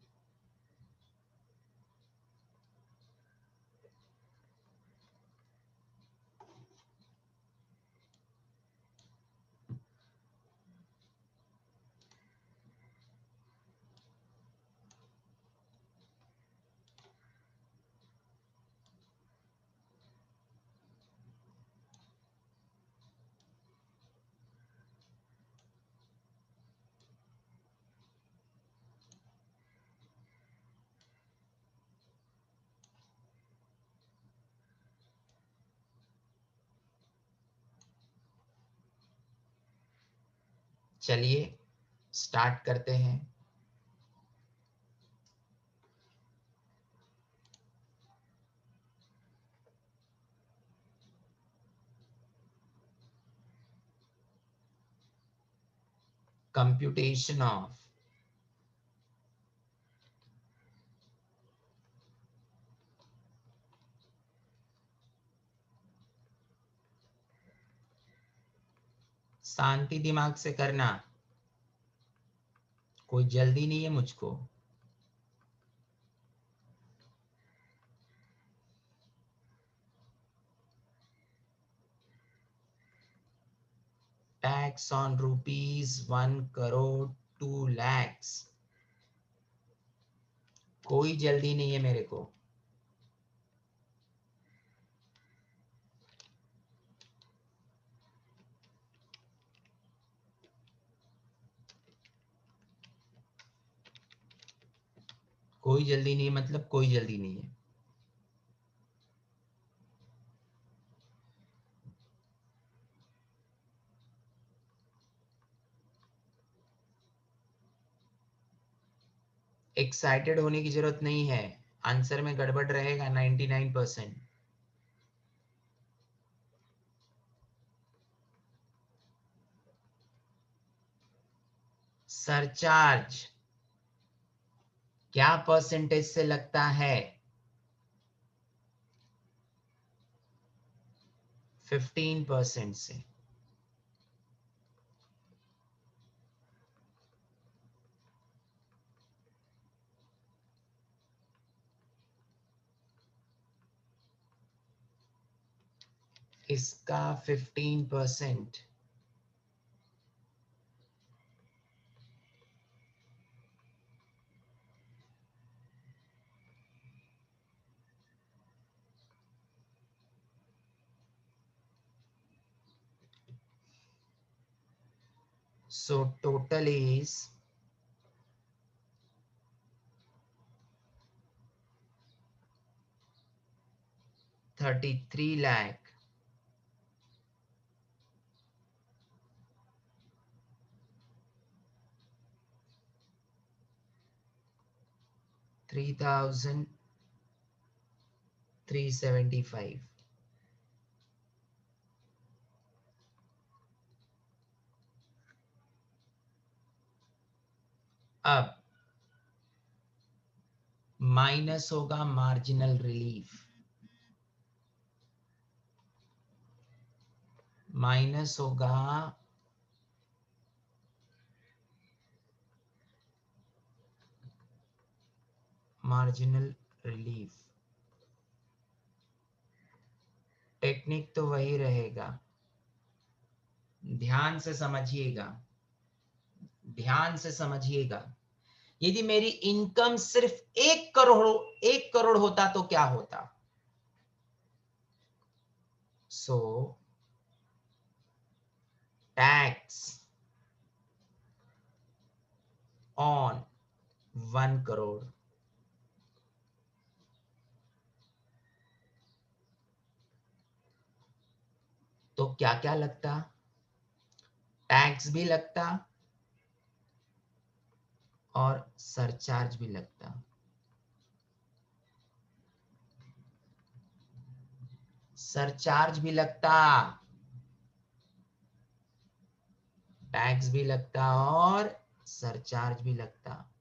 चलिए स्टार्ट करते हैं। कंप्यूटेशन ऑफ शांति दिमाग से करना, कोई जल्दी नहीं है मुझको। Tax on rupees 1 crore 2 lakhs, कोई जल्दी नहीं है मेरे को। कोई जल्दी नहीं है मतलब कोई जल्दी नहीं है। एक्साइटेड होने की जरूरत नहीं है, आंसर में गड़बड़ रहेगा 99%। सरचार्ज क्या परसेंटेज से लगता है? 15% से। इसका 15%। So total is 33 lakh 3,375। अब माइनस होगा मार्जिनल रिलीफ, माइनस होगा मार्जिनल रिलीफ। टेक्निक तो वही रहेगा, ध्यान से समझिएगा, ध्यान से समझिएगा। यदि मेरी इनकम सिर्फ 1 करोड़ होता तो क्या होता? सो टैक्स ऑन 1 करोड़, तो क्या क्या लगता? टैक्स भी लगता और सरचार्ज भी लगता। सरचार्ज भी लगता, टैक्स भी लगता और सरचार्ज भी लगता।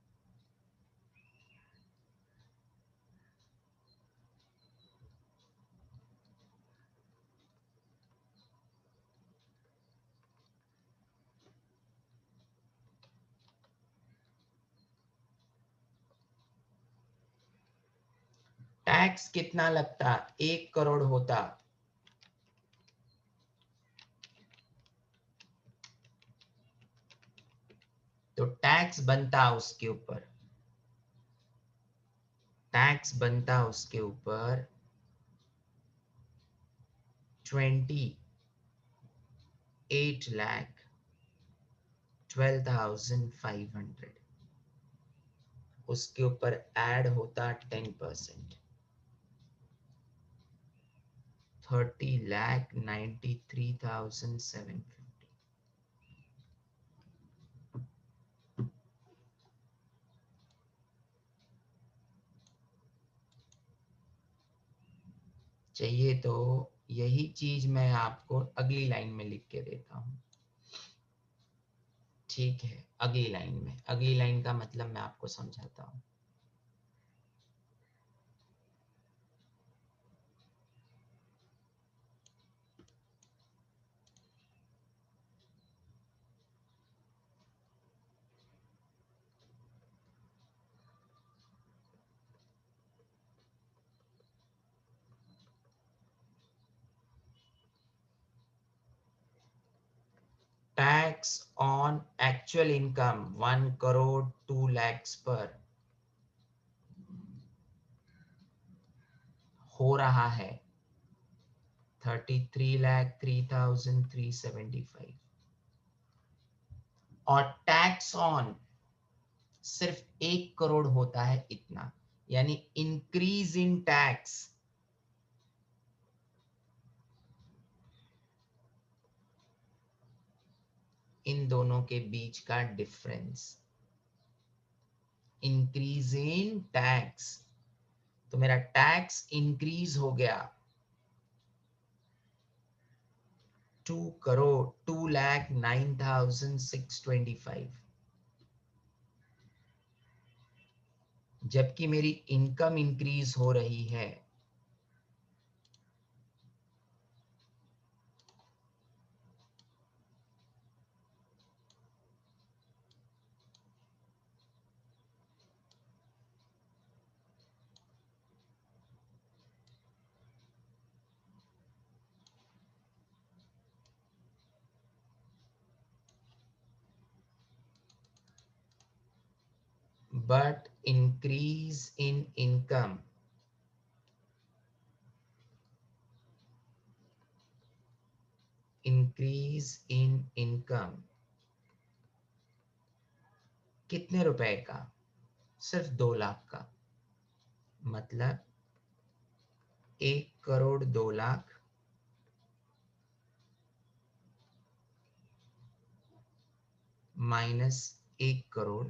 टैक्स कितना लगता? 1 करोड़ होता तो टैक्स बनता उसके ऊपर, टैक्स बनता उसके ऊपर 28,12,500। उसके ऊपर ऐड होता 10%, 30,93,750। चाहिए तो यही चीज मैं आपको अगली लाइन में लिख के देता हूं। ठीक है, अगली लाइन में, अगली लाइन का मतलब मैं आपको समझाता हूं। टैक्स ऑन एक्चुअल इनकम 1,02,00,000 पर हो रहा है 33,03,375, और टैक्स ऑन सिर्फ 1 करोड़ होता है इतना, यानी इंक्रीज इन टैक्स इन दोनों के बीच का डिफरेंस, इंक्रीज इन टैक्स। तो मेरा टैक्स इंक्रीज हो गया 2,09,625, जबकि मेरी इनकम इंक्रीज हो रही है but increase in income कितने रुपए का? सिर्फ 2 लाख का। मतलब 1,02,00,000 माइनस 1 करोड़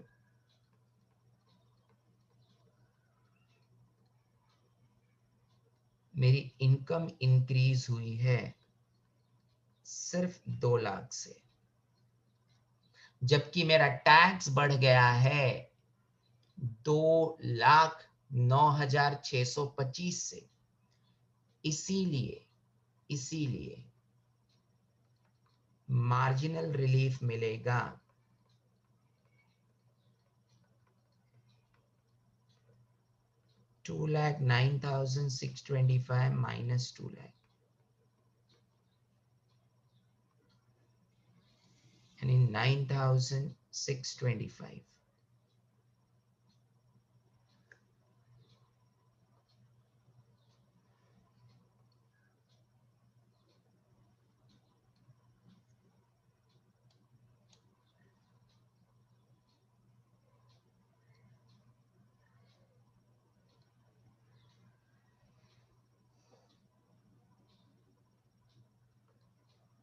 मेरी इनकम इंक्रीज हुई है सिर्फ 2 लाख से, जबकि मेरा टैक्स बढ़ गया है 2,09,625 से। इसीलिए मार्जिनल रिलीफ मिलेगा 2,09,625 माइनस 2 लाख, यानी 9,625।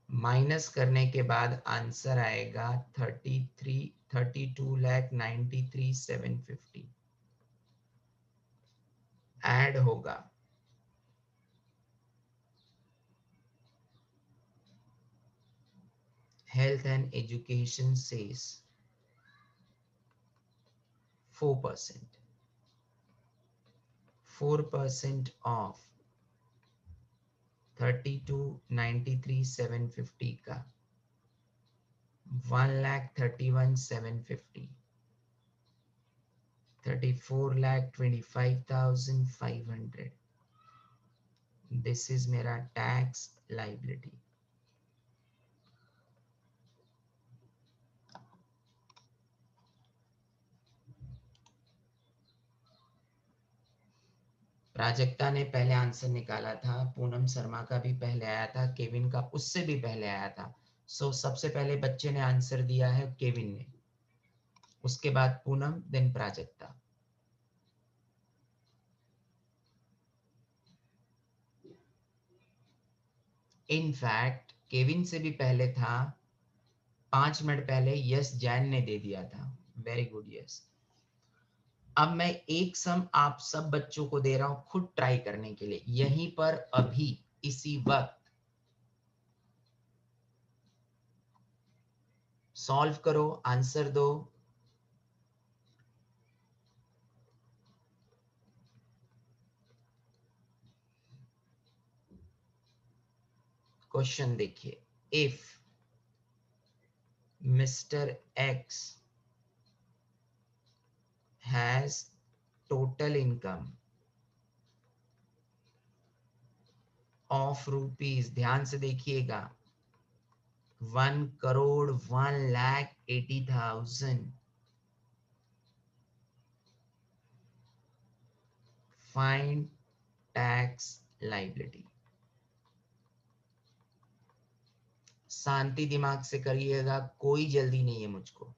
माइनस करने के बाद आंसर आएगा 32,93,750। ऐड होगा health and education cess 4%, 4% of 32,93,750 का 1,31,750, 34,25,500। दिस इज मेरा टैक्स लाइबिलिटी। प्राजक्ता ने पहले आंसर निकाला था, पूनम शर्मा का भी पहले आया था, केविन का उससे भी पहले आया था। सो सबसे पहले बच्चे ने आंसर दिया है केविन ने, उसके बाद Poonam, then Prajakta. In fact Kevin से भी पहले था, 5 मिनट पहले यस जैन ने दे दिया था। Very good yes. अब मैं एक सम आप सब बच्चों को दे रहा हूं खुद ट्राई करने के लिए, यहीं पर अभी इसी वक्त सॉल्व करो, आंसर दो। क्वेश्चन देखिए, if mister x has total income of rupees, ध्यान से देखिएगा, 1,01,80,000, फाइंड टैक्स लाइबिलिटी। शांति दिमाग से करिएगा, कोई जल्दी नहीं है मुझको,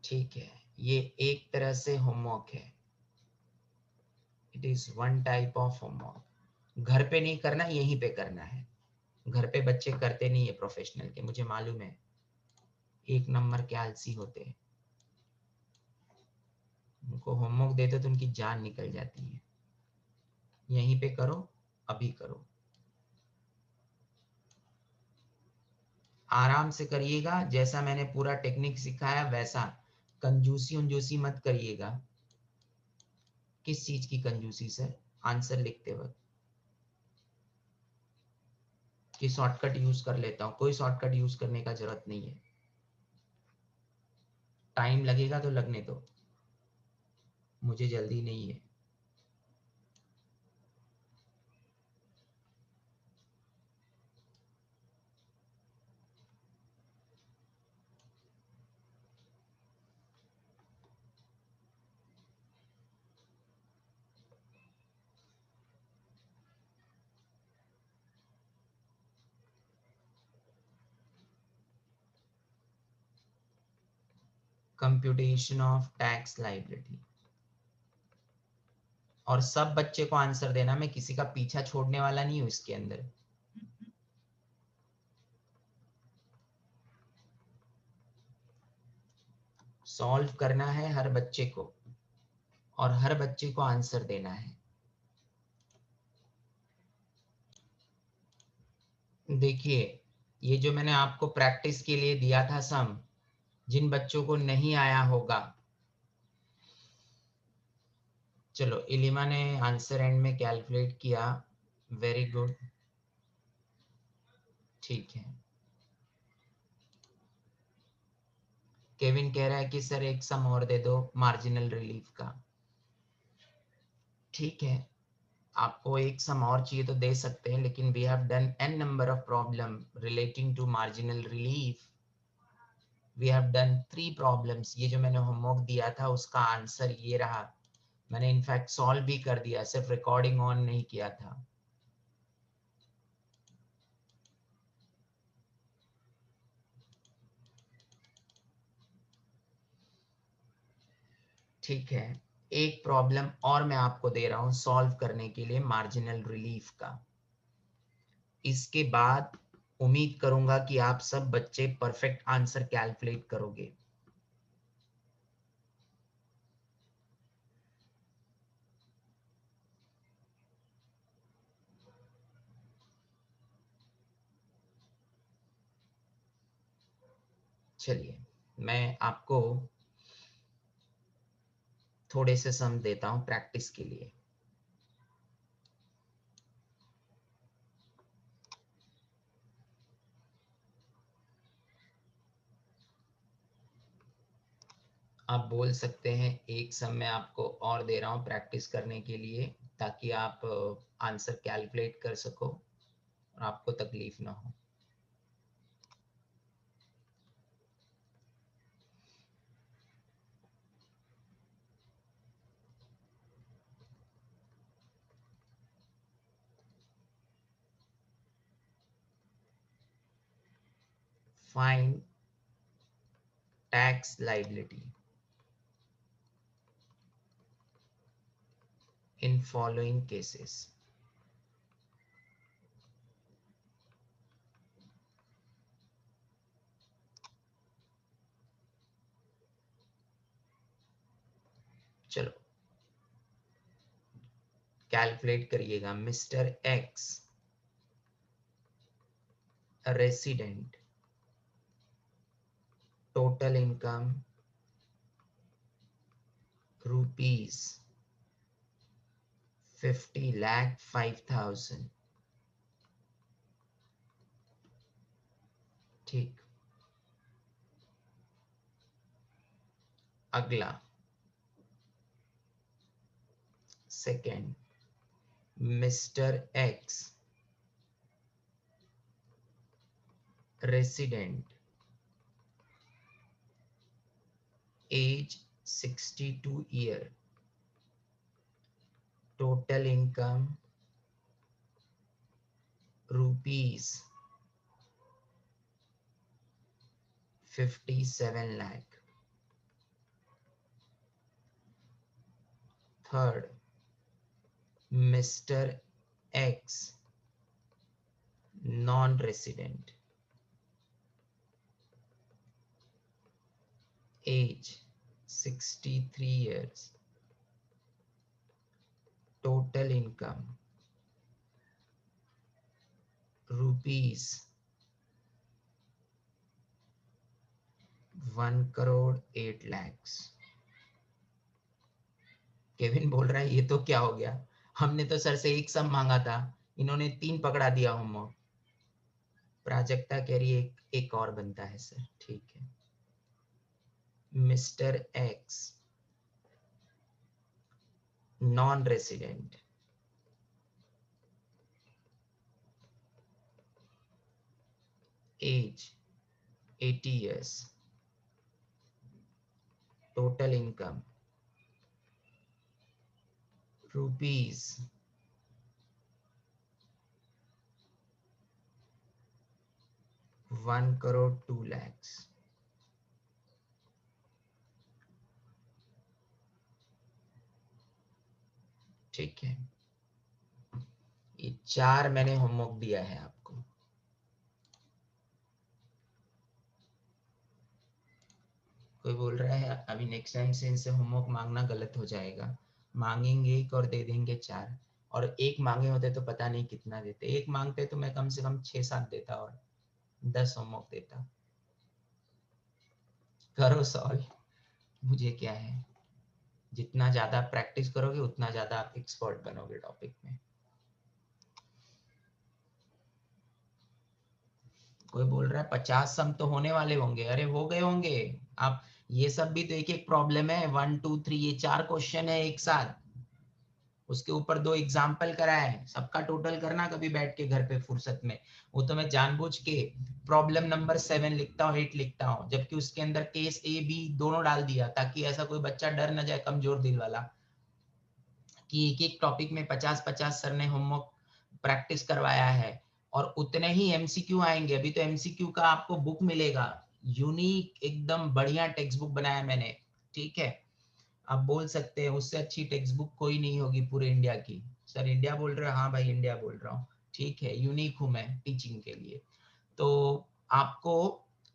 ठीक है? ये एक तरह से होमवर्क है, it is one type of homework. घर पे नहीं करना, यहीं पे करना है। घर पे बच्चे करते नहीं है प्रोफेशनल के, मुझे मालूम है, 1 नंबर के आलसी होते हैं। उनको होमवर्क देते तो उनकी जान निकल जाती है। यहीं पे करो, अभी करो, आराम से करिएगा, जैसा मैंने पूरा टेक्निक सिखाया वैसा। कंजूसी उंजूसी मत करिएगा। किस चीज की कंजूसी सर? आंसर लिखते वक्त कि शॉर्टकट यूज कर लेता हूं, कोई शॉर्टकट यूज करने का जरूरत नहीं है। टाइम लगेगा तो लगने दो, मुझे जल्दी नहीं है। कंप्यूटेशन ऑफ टैक्स लाइबिलिटी, और सब बच्चे को आंसर देना, मैं किसी का पीछा छोड़ने वाला नहीं हूं इसके अंदर। सॉल्व करना है हर बच्चे को, और हर बच्चे को आंसर देना है। देखिए, ये जो मैंने आपको प्रैक्टिस के लिए दिया था सम, जिन बच्चों को नहीं आया होगा, चलो इलिमा ने आंसर एंड में कैलकुलेट किया, वेरी गुड, ठीक है। केविन कह रहा है कि सर एक सम और दे दो मार्जिनल रिलीफ का। ठीक है, आपको एक सम और चाहिए तो दे सकते हैं, लेकिन we have done n number of problem relating to marginal relief. We have done 3 problems. ये जो मैंने होमवर्क दिया था उसका आंसर ये रहा। मैंने इनफैक्ट सॉल्व भी कर दिया, सिर्फ रिकॉर्डिंग ऑन नहीं किया था। ठीक है, एक प्रॉब्लम और मैं आपको दे रहा हूं सॉल्व करने के लिए मार्जिनल रिलीफ का। इसके बाद उम्मीद करूंगा कि आप सब बच्चे परफेक्ट आंसर कैलकुलेट करोगे। चलिए, मैं आपको थोड़े से सम देता हूं प्रैक्टिस के लिए। आप बोल सकते हैं एक सम मैं आपको और दे रहा हूं प्रैक्टिस करने के लिए, ताकि आप आंसर कैलकुलेट कर सको और आपको तकलीफ ना हो। Find tax liability in following cases. चलो कैलकुलेट करिएगा। Mister X resident, total income rupees 50,05,000। ठीक, अगला second, mister X resident, age 62 year, total income rupees 57 lakh. Third, mister X non resident, age 63 years, total income rupees 1 crore 8 lakhs। Kevin बोल रहा है ये तो क्या हो गया, हमने तो सर से एक सम मांगा था, इन्होंने 3 पकड़ा दिया होमवर्क। प्राजक्ता कह रही है एक और बनता है सर। ठीक है, mister X non resident, age 80 years, total income rupees 1 crore 2 lakhs। ठीक है, ये 4 मैंने होमवर्क दिया है आपको। कोई बोल रहा है अभी नेक्स्ट टाइम से इनसे होमवर्क मांगना गलत हो जाएगा। मांगेंगे एक और दे देंगे 4, और एक मांगे होते तो पता नहीं कितना देते, एक मांगते तो मैं कम से कम 6-7 देता और 10 होमवर्क देता। करो सॉल्व, मुझे क्या है, जितना ज्यादा प्रैक्टिस करोगे उतना ज्यादा आप एक्सपर्ट बनोगे टॉपिक में। कोई बोल रहा है 50 सम तो होने वाले होंगे, अरे हो गए होंगे आप, ये सब भी तो एक एक प्रॉब्लम है, 1 2 3 ये 4 क्वेश्चन है एक साथ, उसके ऊपर 2 एग्जाम्पल कराए, सबका टोटल करना कभी बैठ के घर पे फुर्सत में। वो तो मैं जानबूझ के प्रॉब्लम नंबर 7 लिखता हूँ 8 लिखता हूँ, जबकि उसके अंदर केस ए बी दोनों डाल दिया, ताकि ऐसा कोई बच्चा डर न जाए कमजोर दिल वाला कि एक एक टॉपिक में 50-50 सर ने होमवर्क प्रैक्टिस करवाया है और उतने ही एमसीक्यू आएंगे। अभी तो एमसीक्यू का आपको बुक मिलेगा, यूनिक एकदम बढ़िया टेक्स्ट बुक बनाया मैंने, ठीक है। आप बोल सकते हैं उससे अच्छी टेक्स्ट बुक कोई नहीं होगी पूरे इंडिया की। सर इंडिया बोल रहे हो? हाँ भाई इंडिया बोल रहा हूँ, ठीक है, यूनिक हूँ मैं टीचिंग के लिए। तो आपको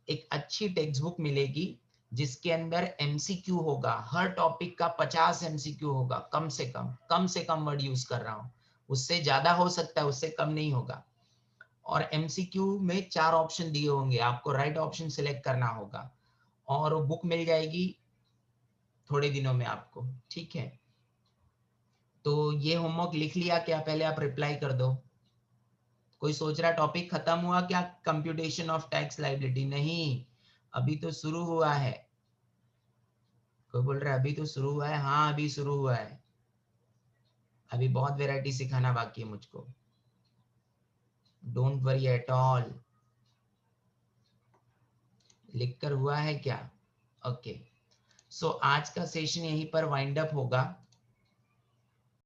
एक अच्छी टेक्स्ट बुक मिलेगी जिसके अंदर एमसीक्यू होगा, हर टॉपिक का 50 एमसीक्यू होगा, कम से कम वर्ड यूज कर रहा हूँ, उससे ज्यादा हो सकता है, उससे कम नहीं होगा। और एमसीक्यू में 4 ऑप्शन दिए होंगे, आपको राइट ऑप्शन सिलेक्ट करना होगा, और वो बुक मिल जाएगी थोड़े दिनों में आपको, ठीक है। तो ये होमवर्क लिख लिया क्या? पहले आप रिप्लाई कर दो। कोई सोच रहा टॉपिक खत्म हुआ क्या? कंप्यूटेशन ऑफ टैक्स लायबिलिटी नहीं, अभी तो शुरू हुआ है। कोई बोल रहा है अभी तो शुरू हुआ है? हाँ अभी शुरू हुआ है, अभी बहुत वैरायटी सिखाना बाकी है मुझको, डोंट वरी एट ऑल। लिख कर हुआ है क्या? ओके। सो आज का सेशन यहीं पर वाइंड अप होगा।